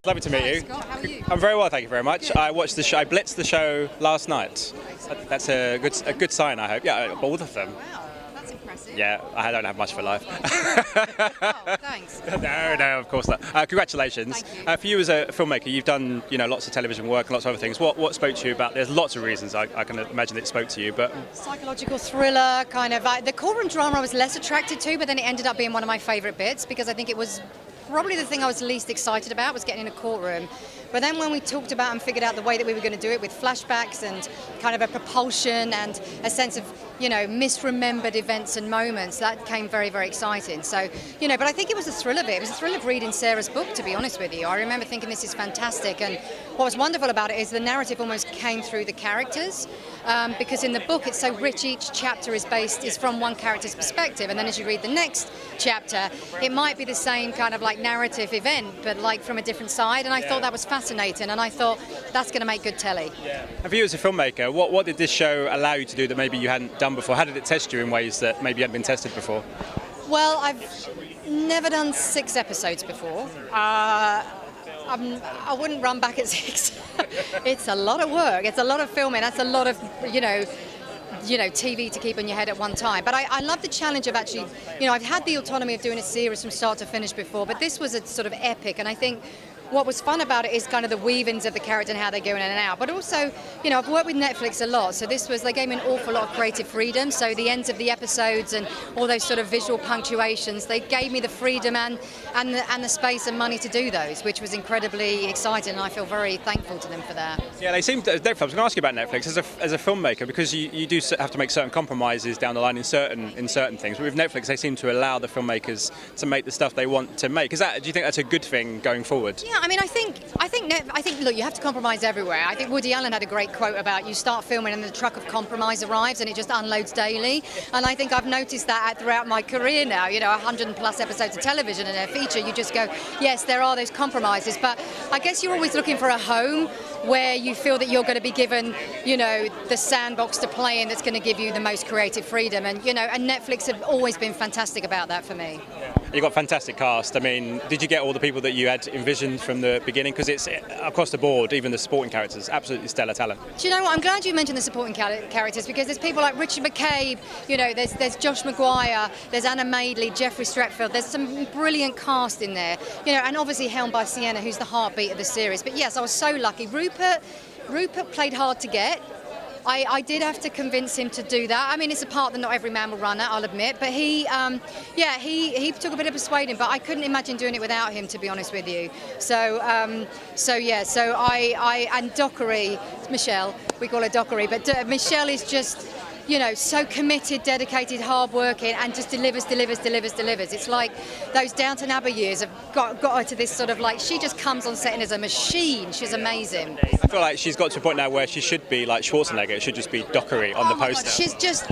Lovely to meet you. Scott, how are you? I'm very well, thank you very much. Good. I watched the show. I blitzed the show last night. That's a good sign, I hope. Yeah, both of them. Wow, that's impressive. Yeah, I don't have much for life. Oh, thanks. No, of course not. Congratulations. Thank you. For you as a filmmaker, you've done lots of television work and lots of other things. What spoke to you about? There's lots of reasons I can imagine it spoke to you, but Psychological thriller, kind of. The courtroom drama I was less attracted to, but then it ended up being one of my favourite bits because I think it was probably the thing I was least excited about was getting in a courtroom. But then when we talked about and figured out the way that we were going to do it with flashbacks and kind of a propulsion and a sense of, misremembered events and moments, that came very, very exciting. So, but I think it was a thrill of it. It was a thrill of reading Sarah's book, to be honest with you. I remember thinking this is fantastic. And what was wonderful about it is the narrative almost came through the characters. Because in the book it's so rich, each chapter is from one character's perspective, and then as you read the next chapter it might be the same kind of like narrative event but like from a different side, and I thought that was fascinating, and I thought that's going to make good telly. And for you as a filmmaker, what did this show allow you to do that maybe you hadn't done before? How did it test you in ways that maybe you hadn't been tested before? Well, I've never done 6 episodes before. I wouldn't run back at 6. It's a lot of work. It's a lot of filming. That's a lot of, TV to keep in your head at one time. But I love the challenge of actually, I've had the autonomy of doing a series from start to finish before, but this was a sort of epic. And I think what was fun about it is kind of the weave-ins of the character and how they go in and out. But also, I've worked with Netflix a lot, so they gave me an awful lot of creative freedom. So the ends of the episodes and all those sort of visual punctuations, they gave me the freedom and the space and money to do those, which was incredibly exciting, and I feel very thankful to them for that. Yeah, they seem. Netflix, I was going to ask you about Netflix as a filmmaker, because you do have to make certain compromises down the line in certain things. But with Netflix, they seem to allow the filmmakers to make the stuff they want to make. Do you think that's a good thing going forward? Yeah, I mean, I think look, you have to compromise everywhere. I think Woody Allen had a great quote about you start filming and the truck of compromise arrives and it just unloads daily. And I think I've noticed that throughout my career now. 100+ episodes of television and a feature, you just go, yes, there are those compromises, but I guess you're always looking for a home where you feel that you're going to be given, the sandbox to play in that's going to give you the most creative freedom. And and Netflix have always been fantastic about that for me. You've got a fantastic cast. I mean, did you get all the people that you had envisioned from the beginning? Because it's across the board, even the supporting characters, absolutely stellar talent. Do you know what? I'm glad you mentioned the supporting characters, because there's people like Richard McCabe, there's Josh Maguire, there's Anna Madeley, Jeffrey Stretfield. There's some brilliant cast in there, and obviously helmed by Sienna, who's the heartbeat of the series. But yes, I was so lucky. Rupert played hard to get. I did have to convince him to do that. I mean, it's a part that not every man will run at, I'll admit. But he took a bit of persuading, but I couldn't imagine doing it without him, to be honest with you. So and Dickery, Michelle, we call her Dickery, but Michelle is just, so committed, dedicated, hardworking, and just delivers. It's like those Downton Abbey years have got her to this sort of like, she just comes on set and is a machine. She's amazing. I feel like she's got to a point now where she should be like Schwarzenegger. It should just be Dickery on the poster. God, she's just,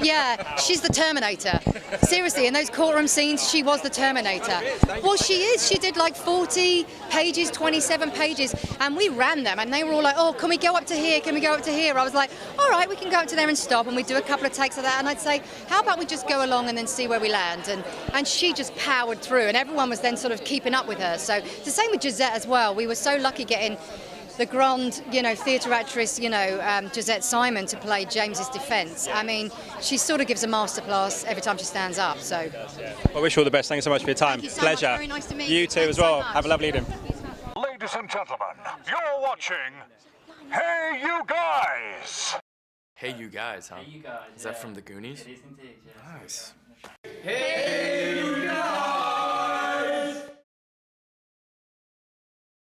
she's the Terminator. Seriously, in those courtroom scenes, she was the Terminator. Well, she is. She did like 40 pages, 27 pages, and we ran them, and they were all like, oh, can we go up to here? Can we go up to here? I was like, all right, we can go up to there and stop, and we do a couple of takes of that, and I'd say, how about we just go along and then see where we land? And she just powered through, and everyone was then sort of keeping up with her. So it's the same with Josette as well. We were so lucky getting the grand, theatre actress, Josette Simon to play James's defence. I mean, she sort of gives a masterclass every time she stands up. So, I wish you all the best. Thank you so much for your time. Thank you so Pleasure. Much. Very nice to meet you. You too as well. So have a lovely evening. Ladies and gentlemen, you're watching Hey You Guys. Hey You Guys, huh? Hey, you guys. Is that from the Goonies? It is indeed, yeah. Nice. Hey!